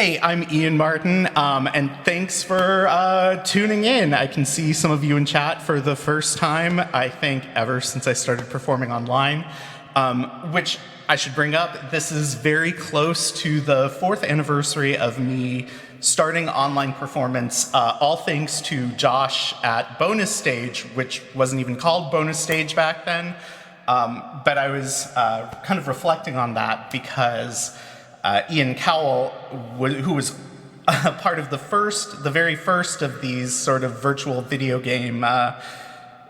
Hey, I'm Ian Martyn, and thanks for tuning in. I can see some of you in chat for the first time, I think, ever since I started performing online, which I should bring up. This is very close to the 4th anniversary of me starting online performance, all thanks to Josh at Bonus Stage, which wasn't even called Bonus Stage back then. But I was kind of reflecting on that because Ian Cowell, who was part of the very first of these sort of virtual video game,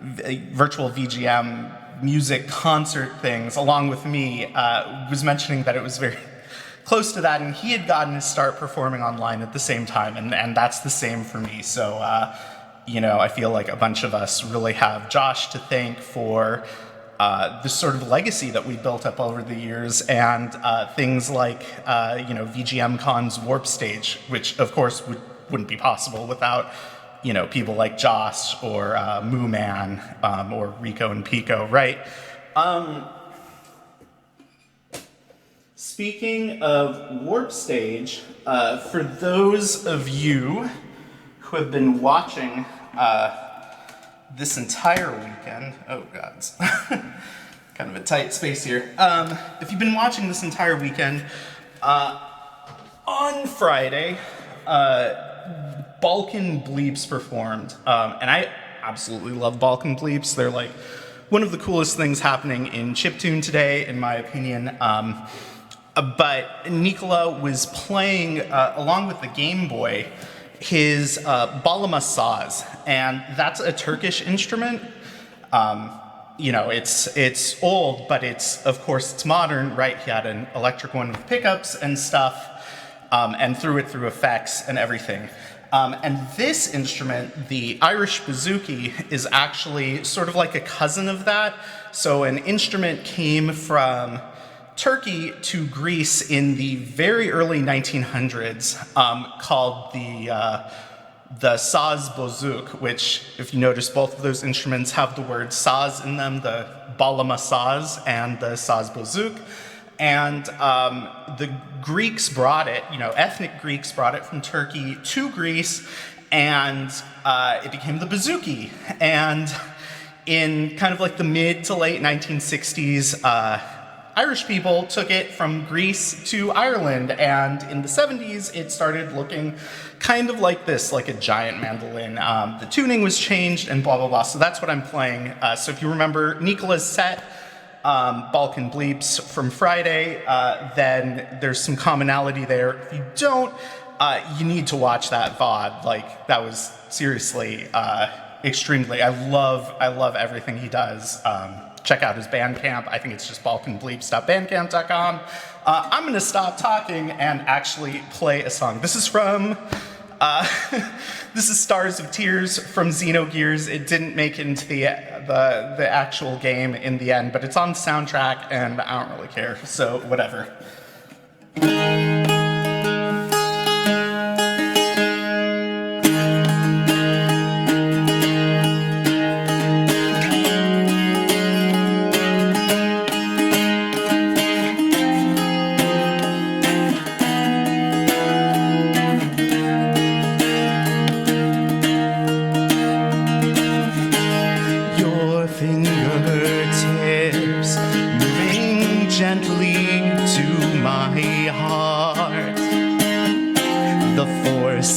virtual VGM music concert things, along with me, was mentioning that it was very close to that, and he had gotten his start performing online at the same time, and that's the same for me. So, I feel like a bunch of us really have Josh to thank for this sort of legacy that we built up over the years, and things like VGM Con's Warp Stage, which of course wouldn't be possible without people like Josh or Moo Man or Rico and Pico, right? Speaking of Warp Stage, for those of you who have been watching this entire weekend, oh god, it's kind of a tight space here. If you've been watching this entire weekend, on On Friday, Balkan Bleeps performed, and I absolutely love Balkan Bleeps. They're like one of the coolest things happening in chiptune today, in my opinion. But Nikola was playing, along with the Game Boy, his bağlama saz, and that's a Turkish instrument. You know, it's old, but of course it's modern, right? He had an electric one with pickups and stuff, and threw it through effects and everything. And this instrument, the Irish bouzouki, is actually sort of like a cousin of that. So an instrument came from Turkey to Greece in the very early 1900s, called the saz bozouk, which, if you notice, both of those instruments have the word saz in them, the bağlama saz and the saz bozouk. And the Greeks brought it, ethnic Greeks brought it from Turkey to Greece, and it became the bouzouki. And in kind of like the mid to late 1960s, Irish people took it from Greece to Ireland, and in the 70s, it started looking kind of like this, like a giant mandolin. The tuning was changed and blah, blah, blah. So that's what I'm playing. So if you remember Nikola's set, Balkan Bleeps from Friday, then there's some commonality there. If you don't, you need to watch that VOD. Like, that was seriously extremely, I love everything he does. Check out his Bandcamp. I think it's just balkanbleeps.bandcamp.com. I'm going to stop talking and actually play a song. This is from, this is Stars of Tears from Xenogears. It didn't make it into the actual game in the end, but it's on the soundtrack, and I don't really care, so whatever.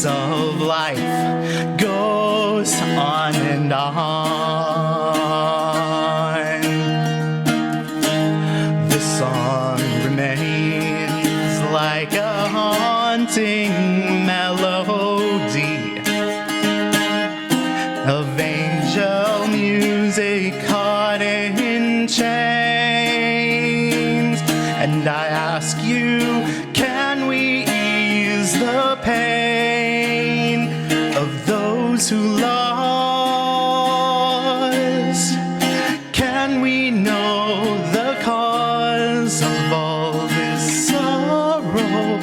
Of life goes on and on. The song remains like a haunting melody of angel music caught in chains. And I ask you, can we ease the pain of those who lost? Can we know the cause of all this sorrow?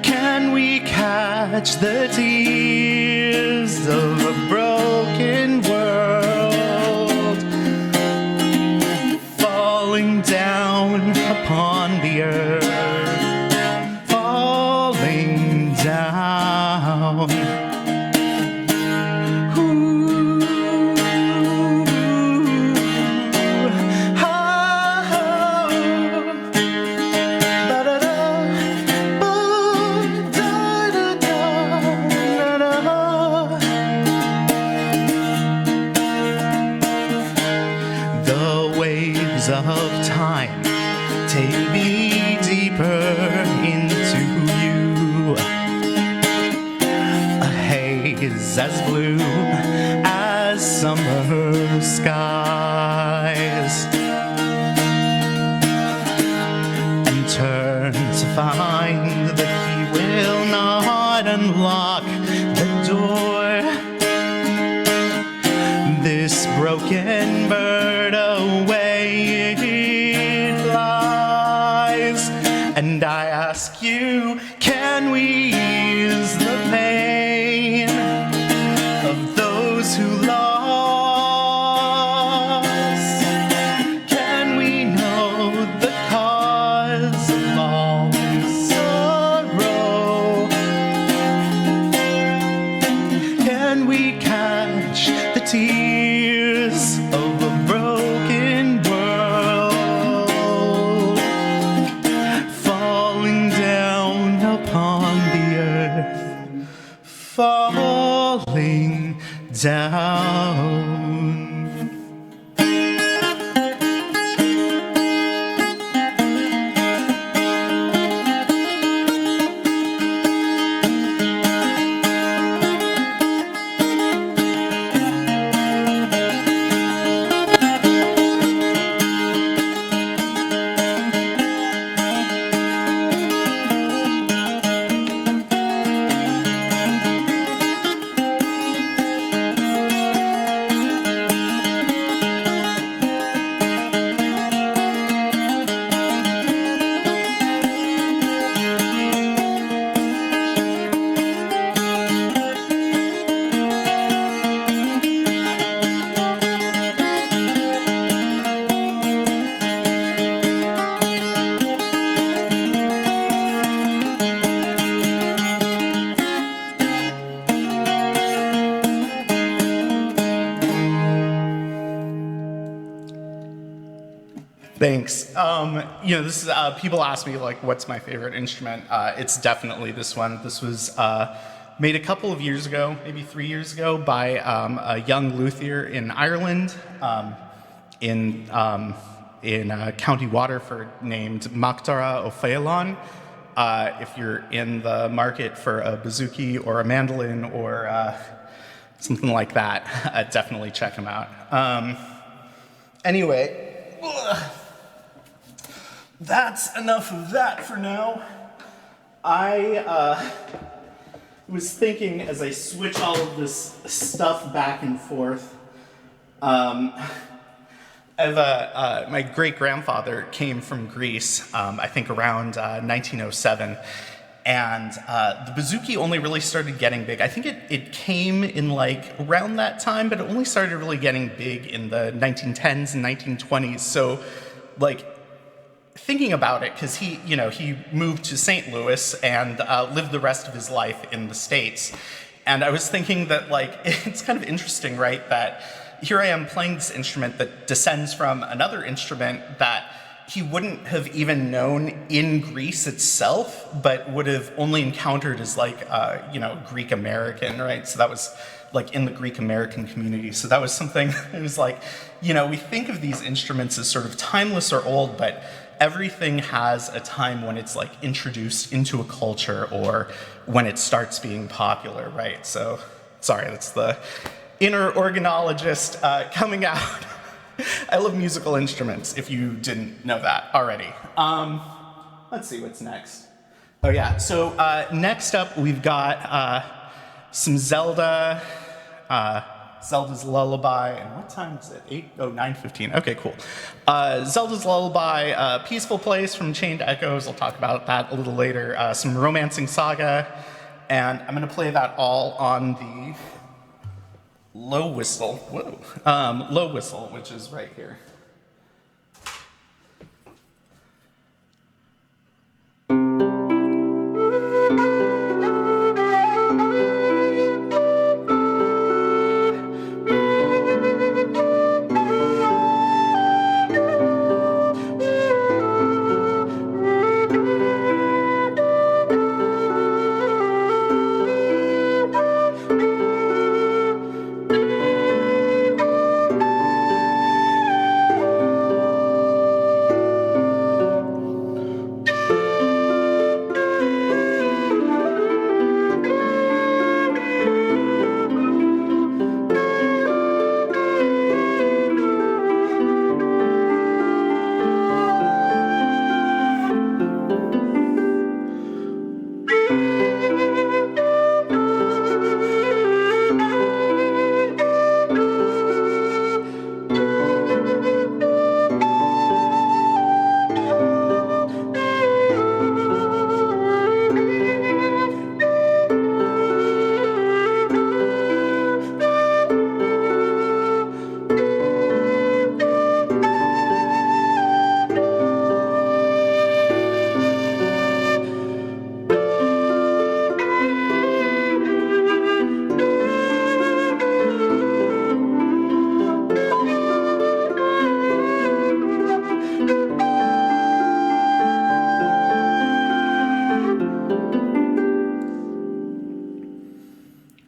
Can we catch the tears of a broken world falling down upon the earth? Of time, take me deeper into you. A haze as blue as summer skies, and turn to find that he will not unlock the door. This broken bird away it flies, and I ask you, can we ease the pain of those who lost? Can we know the cause of all this sorrow? Can we catch the tears of a broken world down. Thanks. This is people ask me like, what's my favorite instrument? It's definitely this one. This was made a couple of years ago, maybe 3 years ago, by a young luthier in Ireland, in County Waterford, named Machtara O'Fallon. If you're in the market for a bouzouki or a mandolin or something like that, definitely check him out. Anyway. That's enough of that for now. I was thinking as I switch all of this stuff back and forth, my great-grandfather came from Greece, I think around 1907, and the bouzouki only really started getting big. I think it came in like around that time, but it only started really getting big in the 1910s and 1920s, so like, thinking about it, because he moved to St. Louis and lived the rest of his life in the States. And I was thinking that, like, it's kind of interesting, right, that here I am playing this instrument that descends from another instrument that he wouldn't have even known in Greece itself, but would have only encountered as, like, Greek American, right? So that was, like, in the Greek American community. So that was something, it was like, we think of these instruments as sort of timeless or old, but everything has a time when it's like introduced into a culture or when it starts being popular, right? So, sorry, that's the inner organologist coming out. I love musical instruments, if you didn't know that already. Let's see what's next. Oh yeah, so next up we've got some Zelda, Zelda's Lullaby, and what time is it? 9:15. Okay, cool. Zelda's Lullaby, Peaceful Place from Chained Echoes. I'll talk about that a little later. Some Romancing Saga, and I'm going to play that all on the low whistle. Whoa. Low whistle, which is right here.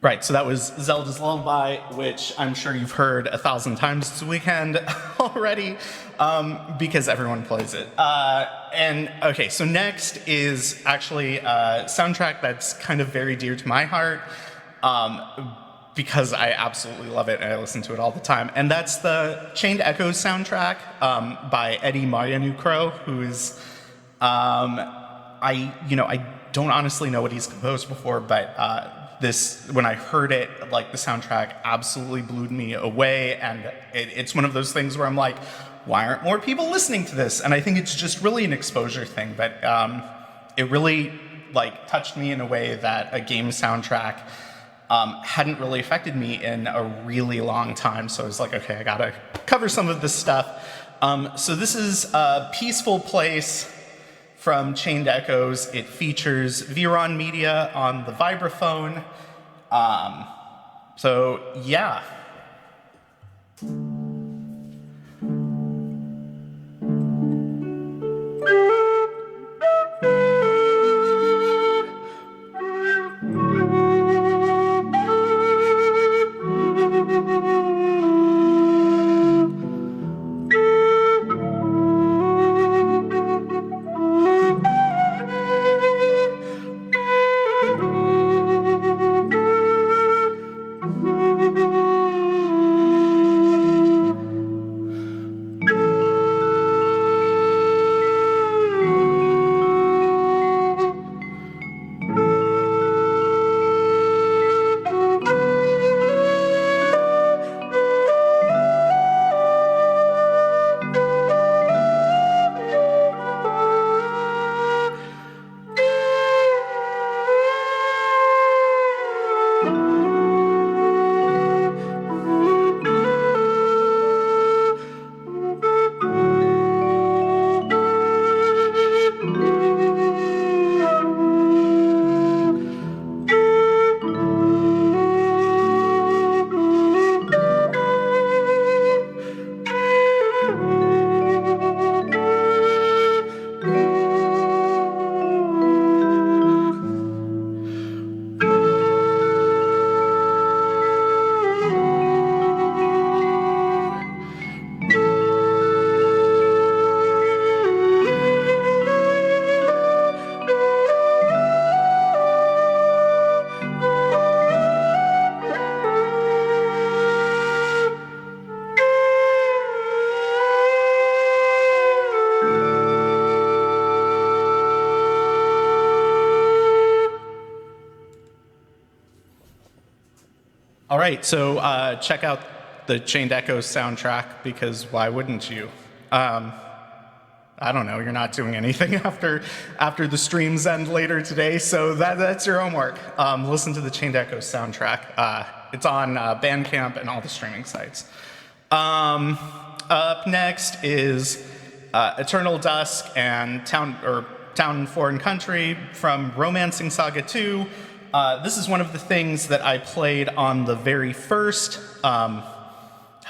Right, so that was Zelda's Lullaby, which I'm sure you've heard 1,000 times this weekend already, because everyone plays it. And okay, so next is actually a soundtrack that's kind of very dear to my heart, because I absolutely love it and I listen to it all the time. And that's the Chained Echoes soundtrack by Eddie Marianukroh, who is, I don't honestly know what he's composed before, but when I heard it, like the soundtrack absolutely blew me away, and it's one of those things where I'm like, why aren't more people listening to this? And I think it's just really an exposure thing, but it really like touched me in a way that a game soundtrack hadn't really affected me in a really long time. So I was like, okay, I gotta cover some of this stuff. So this is a Peaceful Place from Chained Echoes. It features Viron Media on the vibraphone. So yeah. All right, so check out the Chained Echoes soundtrack, because why wouldn't you? I don't know, you're not doing anything after the streams end later today, so that's your homework. Listen to the Chained Echoes soundtrack. It's on Bandcamp and all the streaming sites. Up next is Eternal Dusk and Town and Foreign Country from Romancing Saga 2. This is one of the things that I played on the very first, what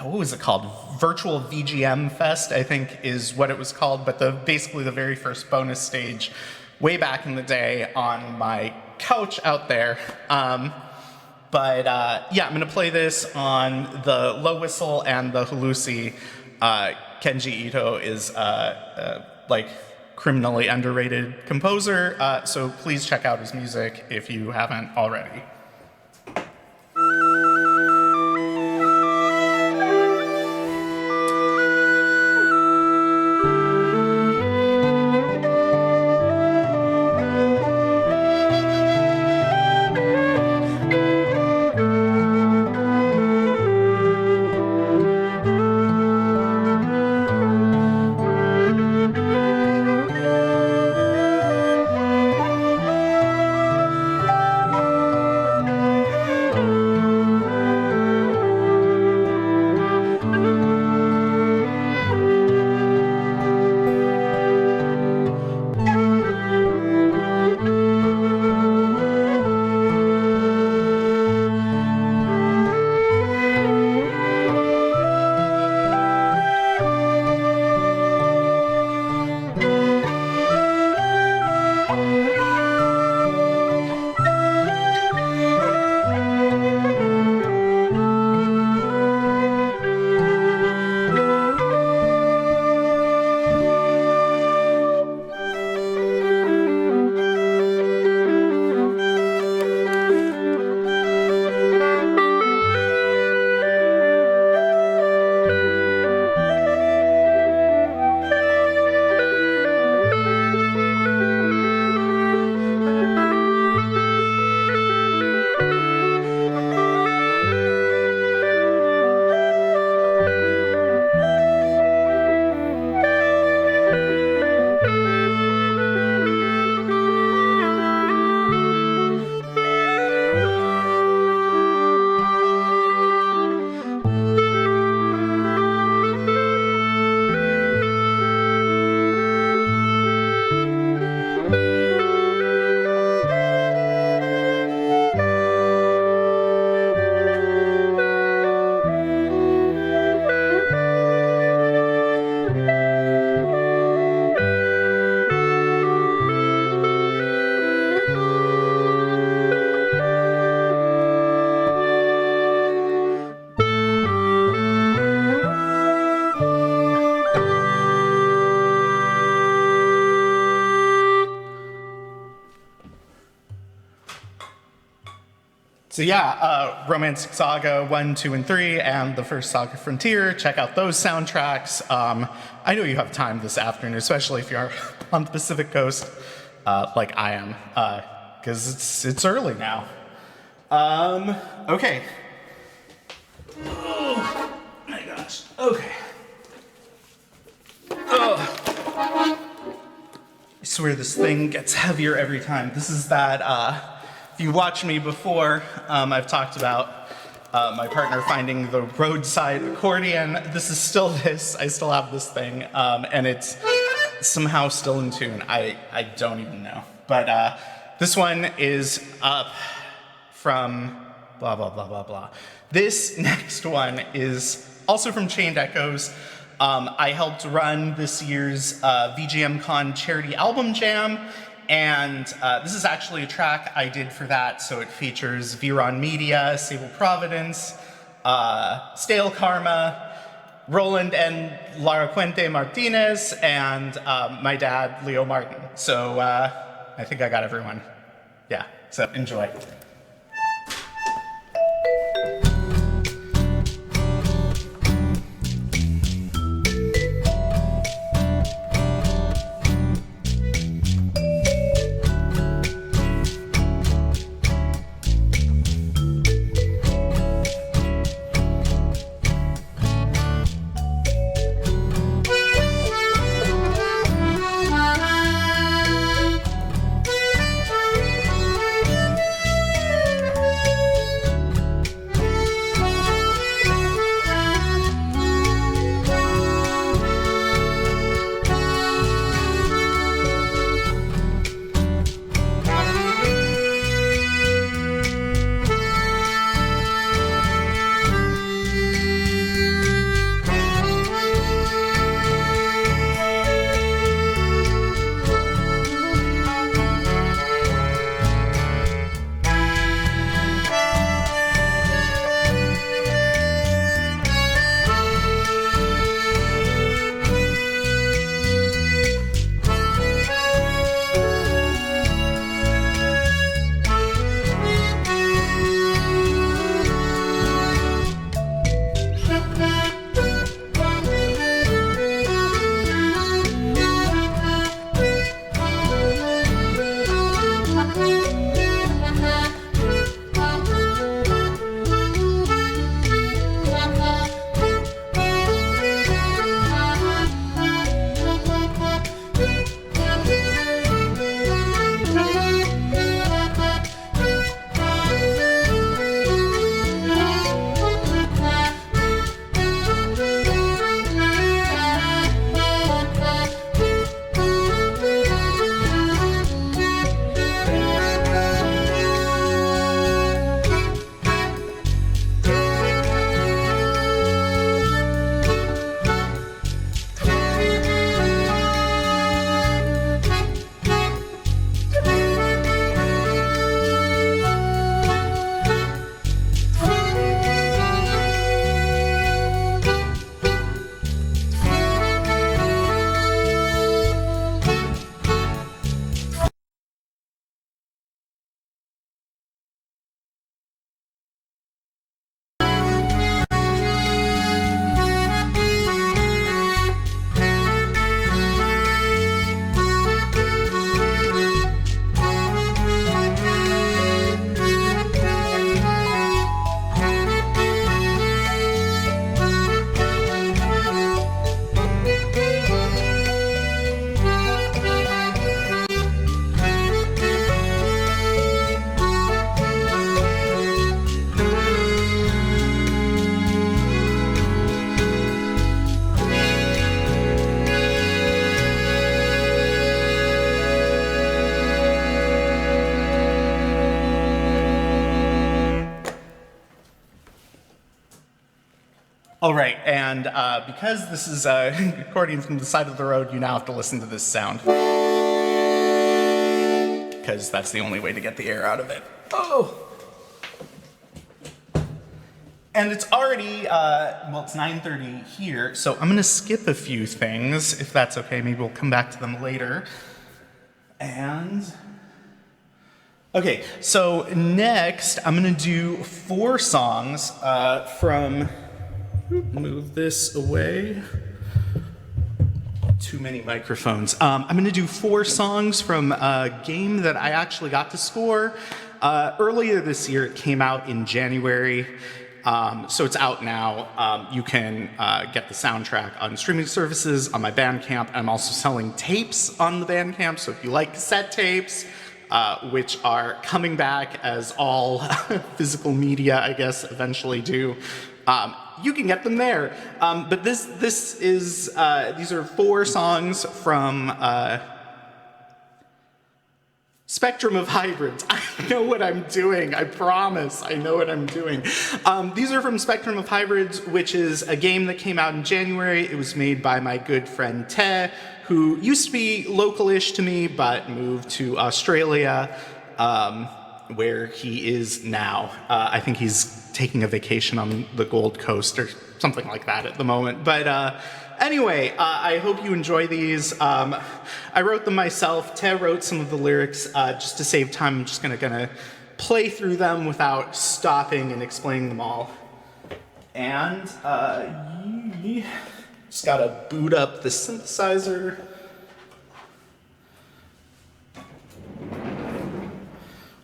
was it called? Virtual VGM Fest, I think is what it was called, but basically the very first bonus stage way back in the day on my couch out there. But yeah, I'm gonna play this on the low whistle and the halusi. Kenji Ito is like criminally underrated composer, so please check out his music if you haven't already. So yeah, Romantic Saga 1, 2, and 3, and the first Saga Frontier. Check out those soundtracks. I know you have time this afternoon, especially if you're on the Pacific Coast, like I am, because it's early now. Okay. Oh my gosh. Okay. Ugh. I swear this thing gets heavier every time. This is that. If you watched me before, I've talked about my partner finding the roadside accordion. This is still this. I still have this thing, and it's somehow still in tune. I don't even know. But this one is up from blah, blah, blah, blah, blah. This next one is also from Chained Echoes. I helped run this year's VGM Con Charity Album Jam. And this is actually a track I did for that, so it features Viron Media, Sable Providence, Stale Karma, Roland and Lara Puente Martinez, and my dad, Leo Martin. So I think I got everyone. Yeah, so enjoy. All right, and because this is recording from the side of the road, you now have to listen to this sound. Because that's the only way to get the air out of it. Oh! And it's already, well, it's 9:30 here, so I'm gonna skip a few things, if that's okay. Maybe we'll come back to them later. And Okay, so next I'm gonna do 4 songs from, move this away. Too many microphones. I'm gonna do 4 songs from a game that I actually got to score. Earlier this year, it came out in January, so it's out now. You can get the soundtrack on streaming services, on my Bandcamp. I'm also selling tapes on the Bandcamp, so if you like cassette tapes, which are coming back as all physical media, I guess, eventually do, you can get them there. But this is these are 4 songs from Spectrum of Hybrids. I know what I'm doing. I promise. I know what I'm doing. These are from Spectrum of Hybrids, which is a game that came out in January. It was made by my good friend Te, who used to be local-ish to me, but moved to Australia, where he is now. I think he's taking a vacation on the Gold Coast or something like that at the moment. But anyway, I hope you enjoy these. I wrote them myself. Te wrote some of the lyrics. Just to save time, I'm just gonna play through them without stopping and explaining them all. And just gotta boot up the synthesizer.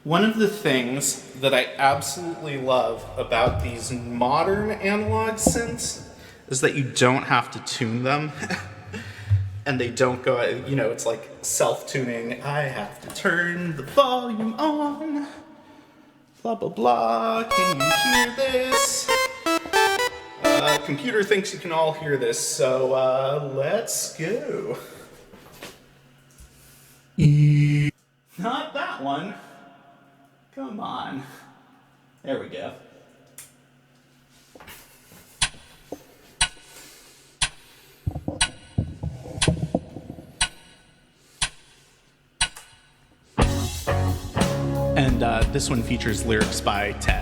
One of the things that I absolutely love about these modern analog synths is that you don't have to tune them. And they don't go, you know, it's like self-tuning. I have to turn the volume on. Blah, blah, blah. Can you hear this? Computer thinks you can all hear this, so let's go. Not that one. Come on. There we go. And this one features lyrics by Te.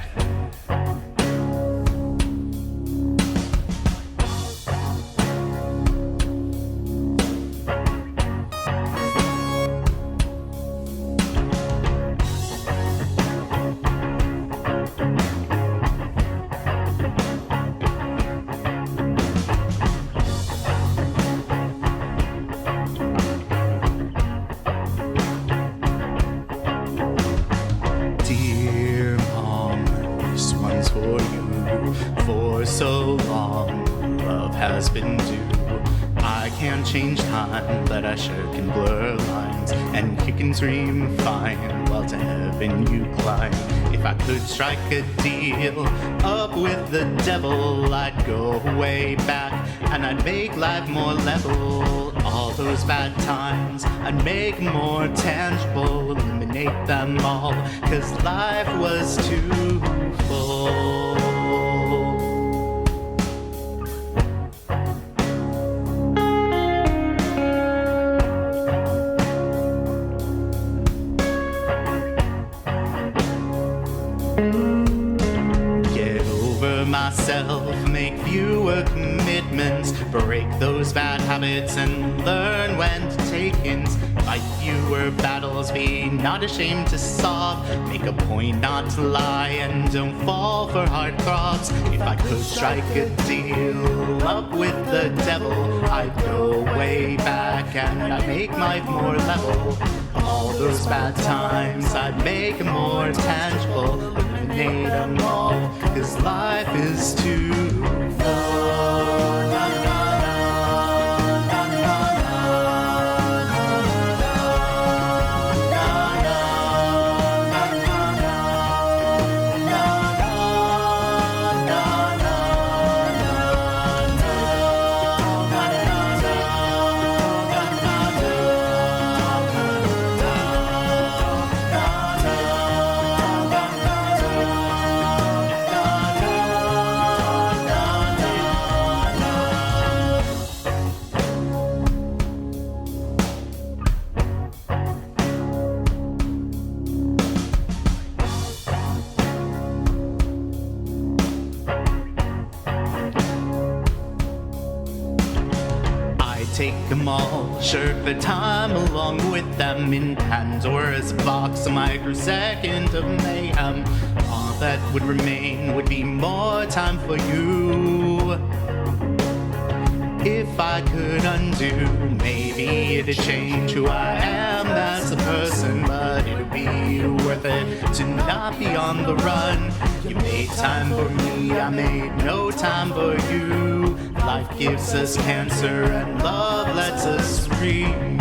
So long, love has been due. I can't change time, but I sure can blur lines. And you can scream fine, while to heaven you climb. If I could strike a deal up with the devil, I'd go way back, and I'd make life more level. All those bad times, I'd make more tangible. Eliminate them all, 'cause life was too full. Make fewer commitments, break those bad habits and learn when to take hints. Fight fewer battles, be not ashamed to sob. Make a point not to lie and don't fall for heartthrobs. If I could strike a deal up with the devil, I'd go way back and I'd make life more level. All those bad times, I'd make them more tangible. Eliminate them all, 'cause life is too full. shirk their time along with them in Pandora's box, a microsecond of mayhem. All that would remain would be more time for you. If I could undo, maybe it'd change who I am as a person, but it'd be worth it to not be on the run. You made time for me, I made no time for you. Life gives us cancer and love lets us renew.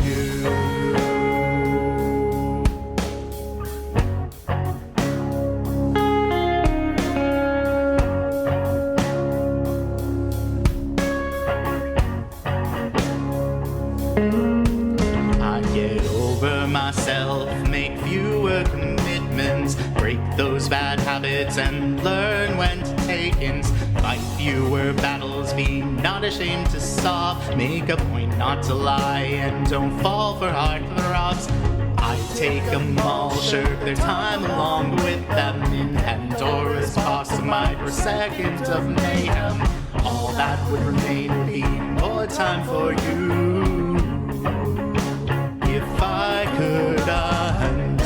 Myself, make fewer commitments, break those bad habits and learn when to take hints. Fight fewer battles, be not ashamed to sob, make a point not to lie and don't fall for hard rocks. I take them all, shirk their time along with them in Pandora's box, a microsecond of mayhem. All that would remain would be more time for you. If I could undo.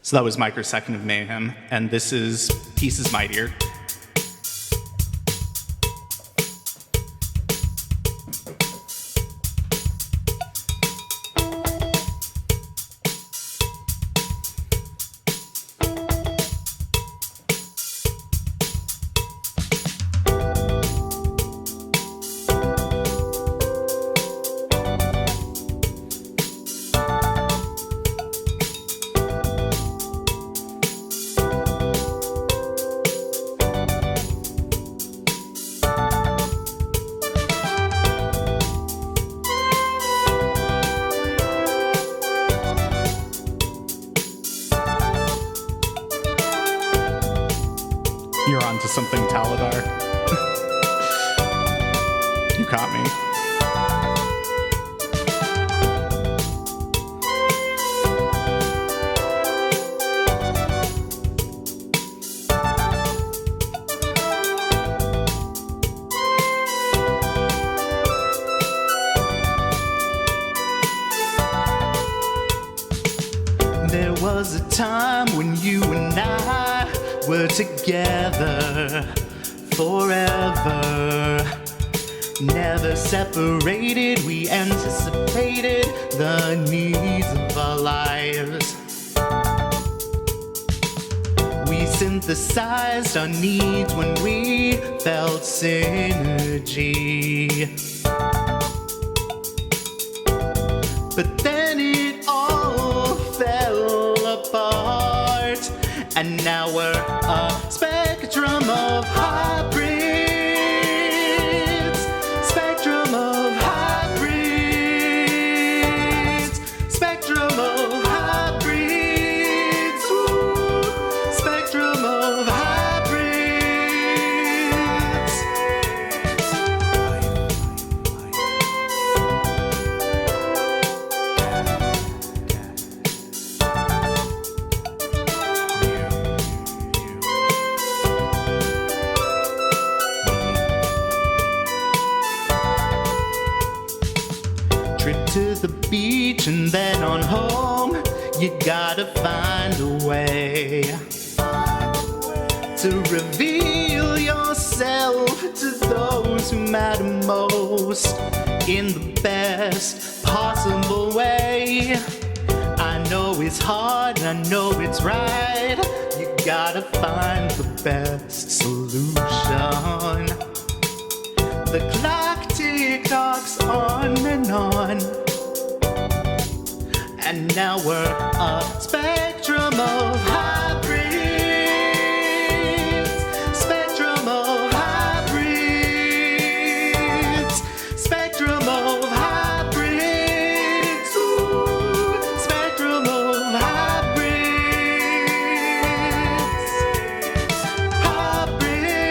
So that was Microsecond of Mayhem, and this is Pieces Mightier. You're onto something, Taladar. You caught me. There was a time when you and I were together forever, never separated. We anticipated the needs of our lives. We synthesized our needs when we felt synergy. But then it all fell apart, and now we're a spectrum of hybrids, spectrum of hybrids, spectrum of hybrids, ooh, spectrum of hybrids. beach and then on home. You gotta find a way to reveal yourself to those who matter most in the best possible way. I know it's hard, I know it's right. You gotta find the best solution. The clock tick-tocks on and on, and now we're a spectrum of hybrids. Spectrum of hybrids. Spectrum of hybrids. Ooh, spectrum of hybrids. Hybrids.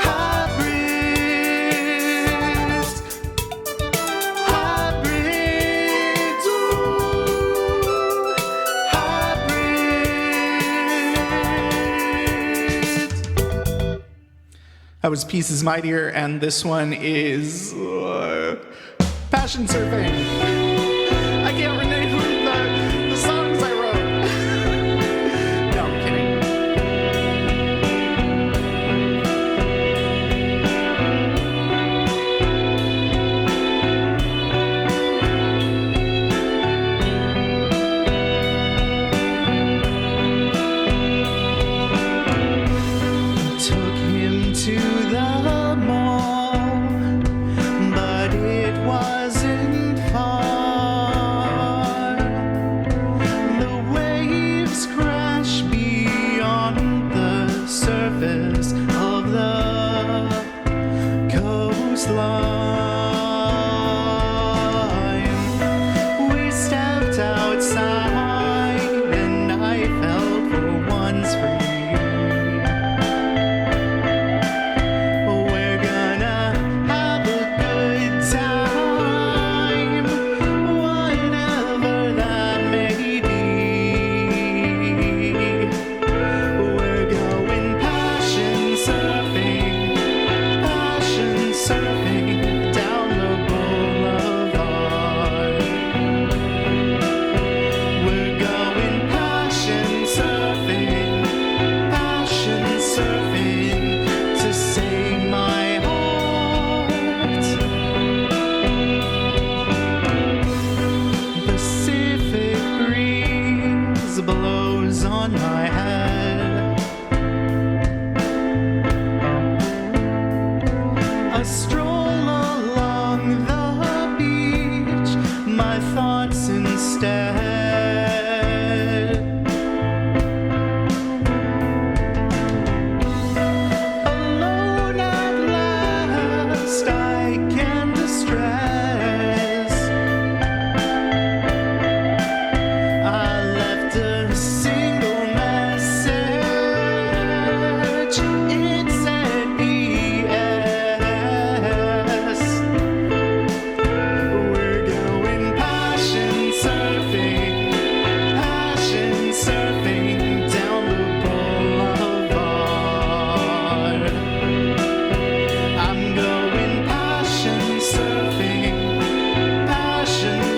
Hybrids. Hybrids. Ooh, hybrids. That was Pieces Mightier, and this one is Passion Surfing. I can't rename the songs I wrote. No, I'm kidding. Took him to the mall, but it wasn't far. The waves crash beyond the surface of the coastline. We stepped outside and I felt for once free. We're gonna have a good time, whatever that may be. We're going passion surfing down the boulevard. We're going passion surfing to save my heart. Pacific breeze blows on my head. A stroll along the beach, my thoughts instead. Alone at last, I can distress. I left a single message. It said BS. We're going passion surfing down the boulevard. I'm going passion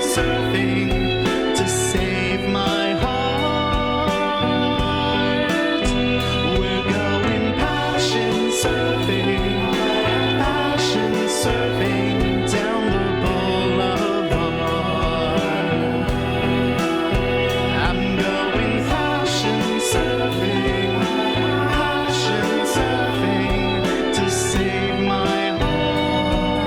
surfing to save my heart. We're going passion surfing down the boulevard. I'm going passion surfing to save my heart.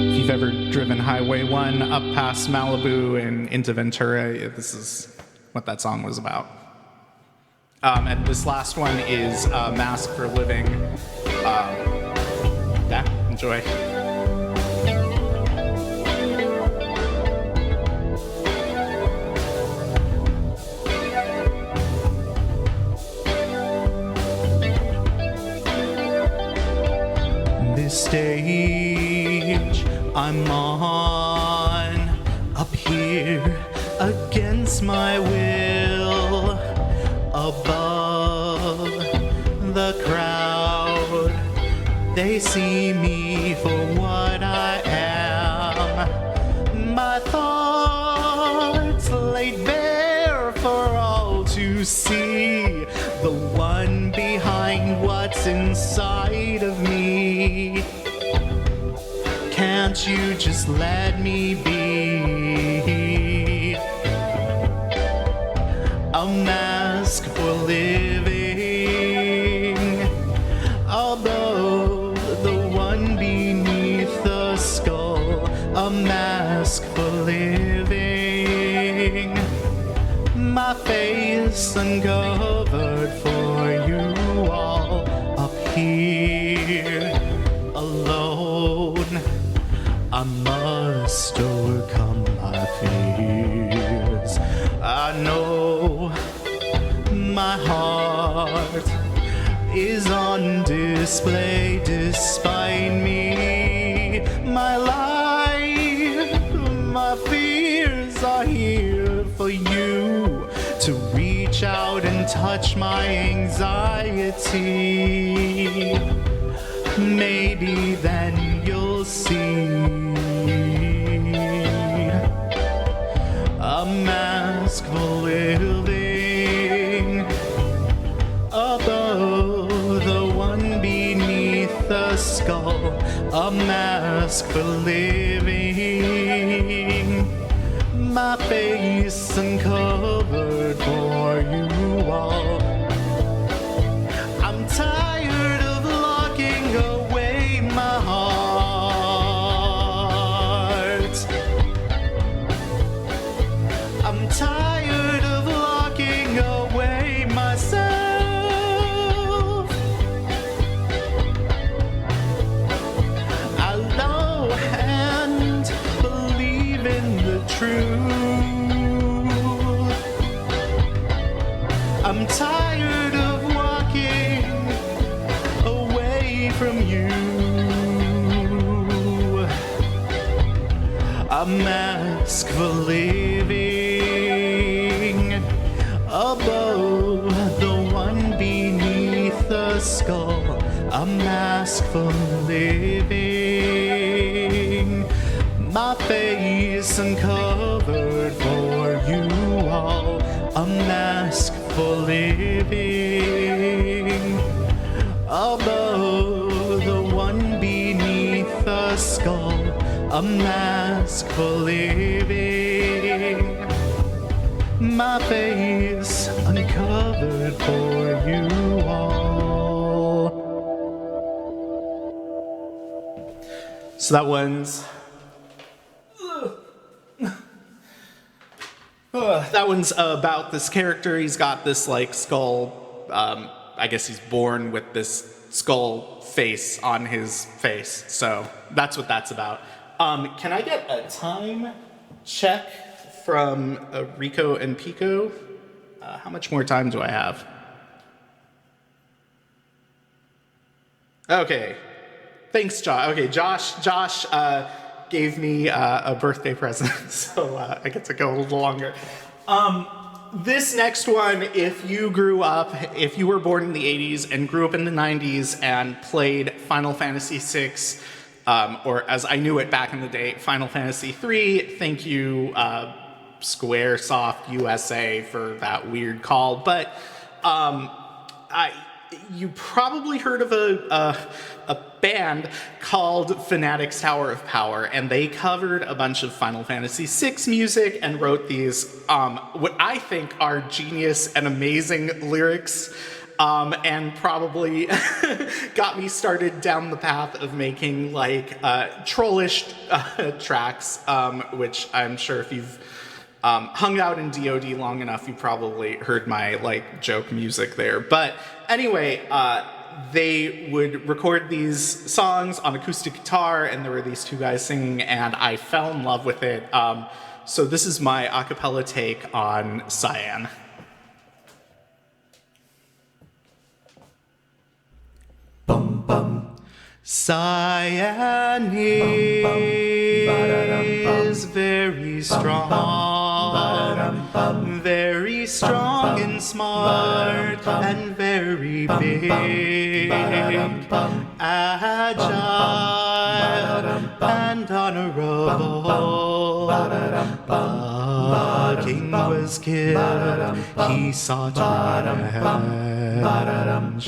If you've ever driven Highway 1 up past Malibu and into Ventura, this is what that song was about. And this last one is Mask for Living. Yeah, enjoy. This stage I'm on, up here against my will, above the crowd. They see me for what I am. My thoughts laid bare for all to see. The one behind what's inside of me. Can't you just let me be? A mask for living, above the one beneath the skull. A mask for living, my face uncovered for you all. Up here, alone, I must overcome my fears. I know my heart is on display despite me. My life, my fears are here for you to reach out and touch my anxiety. Maybe then you'll see a mask for living, above the one beneath the skull. A mask for living, my face uncovered for you all. I'm tired of locking away my heart. I'm tired of locking away myself. I know and believe in the truth. I'm tired of walking away from you. A mask for living, above the one beneath the skull. A mask for living, my face uncovered for you all. A mask for living, above the one beneath the skull. A mask for living, my face uncovered for you all. So that one's about this character. He's got this like skull. I guess he's born with this skull face on his face. So that's what that's about. Can I get a time check from Rico and Pico? How much more time do I have? Okay. Thanks, Josh. Okay, Josh gave me a birthday present, so I get to go a little longer. This next one, if you were born in the 80s and grew up in the 90s and played Final Fantasy VI, or as I knew it back in the day, Final Fantasy III, thank you, Squaresoft USA, for that weird call. But you probably heard of a band called Fanatics Tower of Power, and they covered a bunch of Final Fantasy VI music and wrote these, what I think are genius and amazing lyrics, and probably got me started down the path of making like trollish tracks, which I'm sure if you've hung out in DoD long enough, you probably heard my like joke music there. But anyway, they would record these songs on acoustic guitar, and there were these two guys singing, and I fell in love with it. So this is my a cappella take on Cyan. Bum bum. Cyan is very strong, very strong and smart, and very big. agile and honorable. The king was killed, he sought revenge.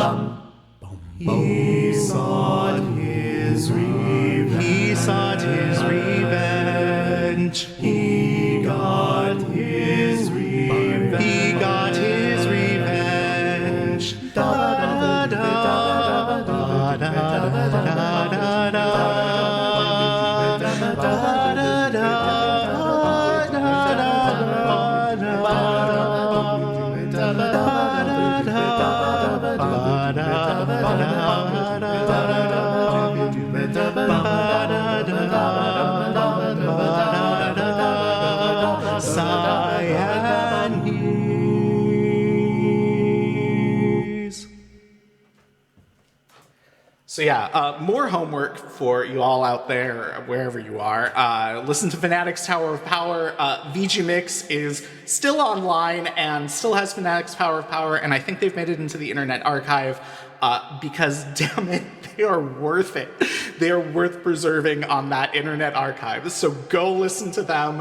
He sought his revenge. He sought his revenge. He got his revenge. He got his revenge. Da da da da da da da. So yeah, more homework for you all out there, wherever you are. Listen to Fnatic's Tower of Power. VGMix is still online and still has Fnatic's Tower of Power, and I think they've made it into the Internet Archive because, damn it, they are worth it. They are worth preserving on that Internet Archive. So go listen to them.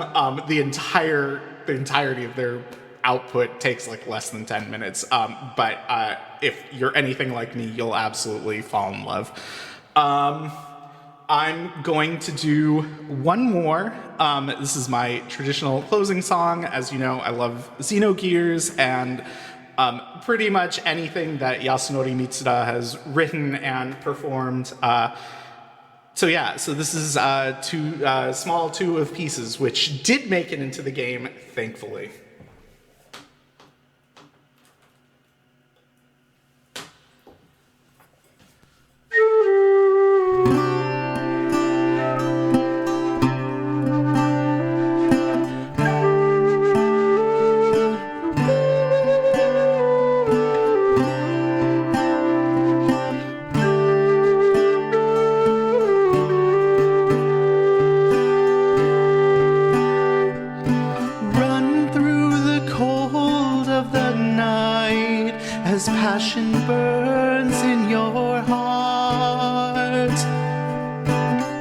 The entirety of their output takes like less than 10 minutes. But if you're anything like me, you'll absolutely fall in love. I'm going to do one more. This is my traditional closing song. As you know, I love Xenogears and pretty much anything that Yasunori Mitsuda has written and performed. So this is Small Two of Pieces, which did make it into the game, thankfully. Passion burns in your heart,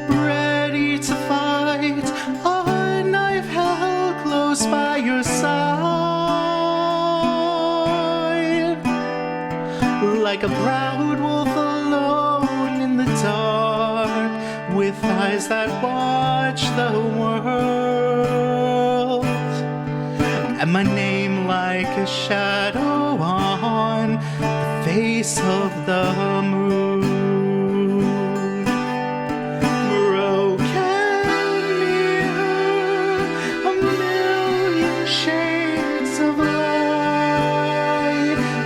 ready to fight, a knife held close by your side, like a proud wolf alone in the dark, with eyes that watch the world, and my name like a shadow on the face of the moon. Broken mirror, a million shades of light.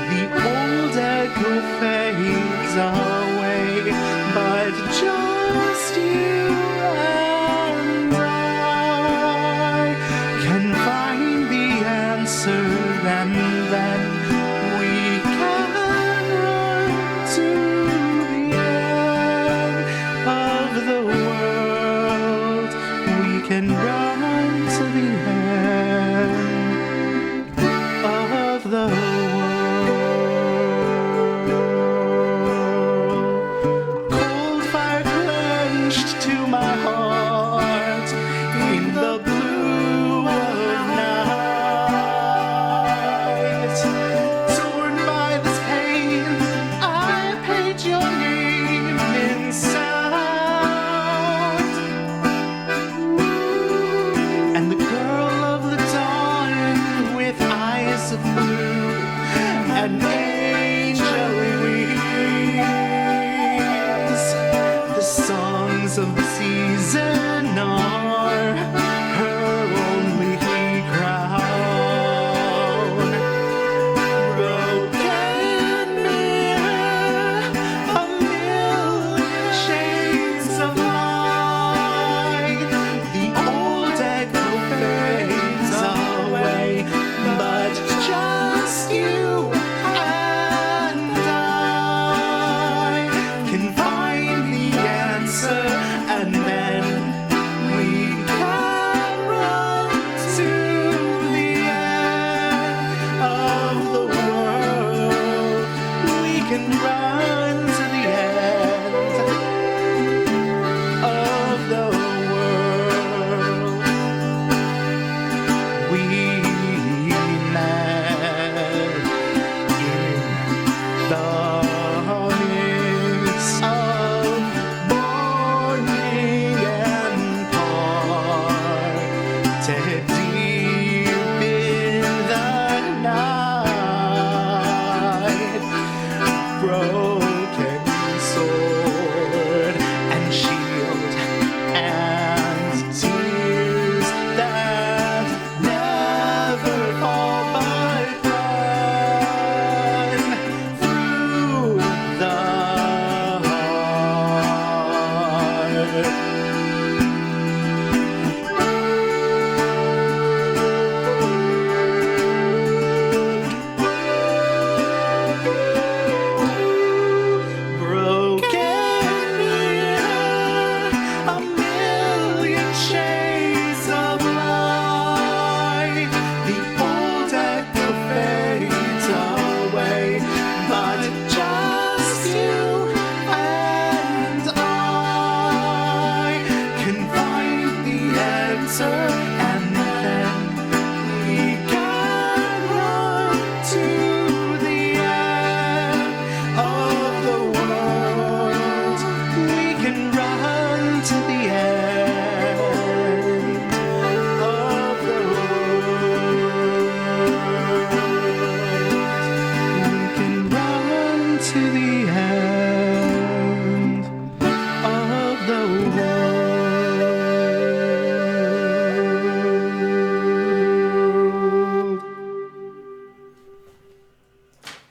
The old echo fades away, but just you and I can find the answer, and then we can run to the end of the world. We can run to the end of the world. Cold fire clenched to my heart in the blue of night. Torn by this pain, I paint your name in sound. sit deep in the night, broken sword and shield and tears that never fall but run through the heart.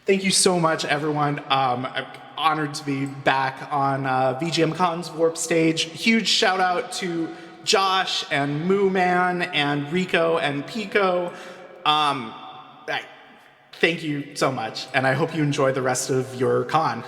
Thank you so much, everyone. I'm honored to be back on VGM Con's Warp stage. Huge shout out to Josh and Moo Man and Rico and Pico. Thank you so much, and I hope you enjoy the rest of your con.